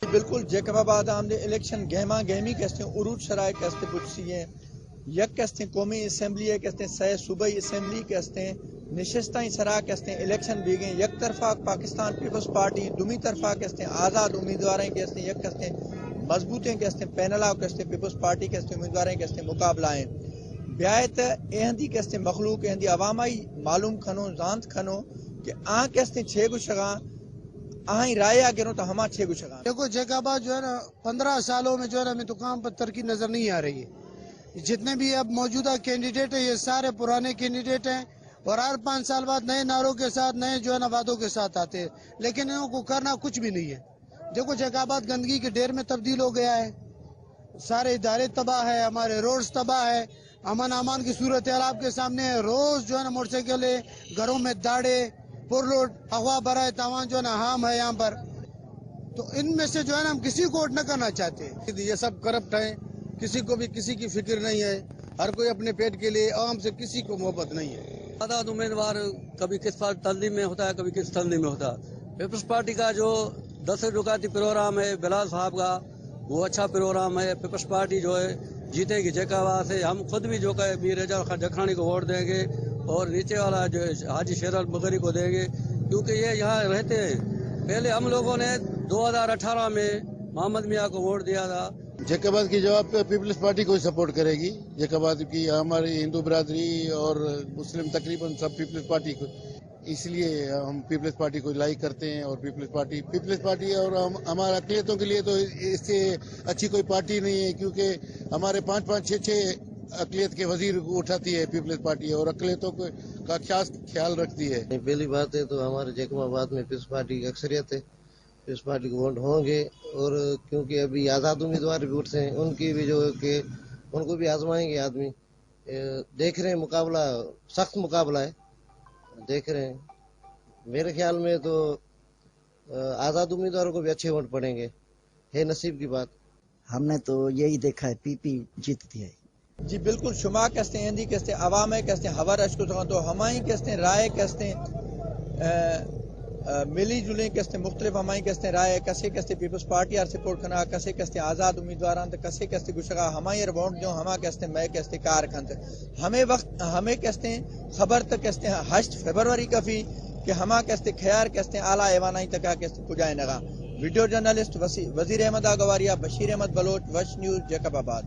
बिल्कुल जैकबाबाद आमदे इलेक्शन गहमा गहमी कहते हैं उरूज शराय कहते पुछसी हैं यक कहते हैं कौमी असम्बली कहते हैं सह सूबाई असम्बली कहते हैं नशस्ताई सरा कहते हैं इलेक्शन भी गए यक तरफा पाकिस्तान पीपल्स पार्टी दुमी तरफा कहते हैं आज़ाद उम्मीदवार कहते हैं यक कहते हैं मजबूतें कहते हैं पैनला कहते हैं पीपल्स पार्टी कहते हैं उम्मीदवार कहते हैं मुकाबलाएं ब्यायत एहदी कहते हैं मखलूक एहदी अवामाई मालूम खनो जानत खनो कि आ कहते हैं छे गुशगा आही राय आ गिरो तो हमा छे गुशगा। देखो जैकाबाद जो है ना 15 सालों में जो है ना हमें तो काम पर तरक्की नजर नहीं आ रही है। जितने भी अब मौजूदा कैंडिडेट है ये सारे पुराने कैंडिडेट हैं और हर 5 साल बाद नए नारों के साथ नए जो है ना वादों के साथ आते हैं, लेकिन इनको करना कुछ भी नहीं है। देखो जैकाबाद गंदगी के ढेर में तब्दील हो गया है, सारे इदारे तबाह है, हमारे रोड्स तबाह है, अमन अमान की सूरत हाल आपके सामने है। रोज जो है ना मोटरसाइकिल घरों में दाड़े पुरलोड अगवा बरा तमाम जो है ना हाम है यहाँ पर, तो इनमें से जो है ना हम किसी को वोट न करना चाहते। ये सब करप्ट है, किसी को भी किसी की फिक्र नहीं है, हर कोई अपने पेट के लिए, आम से किसी को मोहब्बत नहीं है। आज़ाद उम्मीदवार कभी किस तंजीम में होता है कभी किस तंजीम में होता है। पीपल्स पार्टी का जो 10 रुकाती प्रोग्राम है बिलाल साहब का वो अच्छा प्रोग्राम है। पीपल्स पार्टी जो है जीतेगी जैकाबाद से, हम खुद भी जो है मीर रजा जखानी को वोट देंगे और नीचे वाला जो हाजी शेर अल बदरी को देंगे, क्योंकि ये यहाँ रहते हैं। पहले हम लोगों ने 2018 में मोहम्मद मियाँ को वोट दिया था। जैकाबाद की जवाब पीपल्स पार्टी को सपोर्ट करेगी। जैकाबाद की हमारी हिंदू बिरादरी और मुस्लिम तकरीबन सब पीपल्स पार्टी को, इसलिए हम पीपल्स पार्टी को लाइक करते हैं। और पीपल्स पार्टी और हमारे अकलियतों के लिए तो इससे अच्छी कोई पार्टी नहीं है, क्योंकि हमारे 5-5, 6-6 अकलियत के वजीर उठाती है पीपल्स पार्टी और अकलियतों का खास ख्याल रखती है। पहली बात है तो हमारे जैकबाबाद में पीपल्स पार्टी की अक्सरियत है, पीपल्स पार्टी को वोट होंगे। और क्योंकि अभी आज़ाद उम्मीदवार भी उठते हैं, उनकी भी जो है कि उनको भी आजमाएंगे आदमी। देख रहे हैं मुकाबला, सख्त मुकाबला है, देख रहे हैं। मेरे ख्याल में तो आज़ाद उम्मीदवारों को भी अच्छे वोट पड़ेंगे, है नसीब की बात। हमने तो यही देखा है, पीपी जीतती है। जी बिल्कुल शुमा कहते हैं हिंदी कहते हैं अवाम है कहते हैं हवा रश्क तो हमारी कहते हैं राय कहते हैं मिली जुली कहते हैं मुख्तलिफ हमारी कहते हैं राय कसे कहते पीपल्स पार्टी आर सपोर्ट करना कसे कहते आज़ाद उम्मीदवार कसे कहते गुशगा हमारी वोट जो हमा कहते मैं कहते कार खंत हमें वक्त हमें कहते हैं खबर तक कहते हैं 8 फरवरी कफी कि हमा कहते ख्यार कहते आला एवाना तक कहते पुजाए नगा। वीडियो जर्नलिस्ट वजीर अहमद आगवारिया, बशीर अहमद बलोच, वश न्यूज, जैकबाबाद।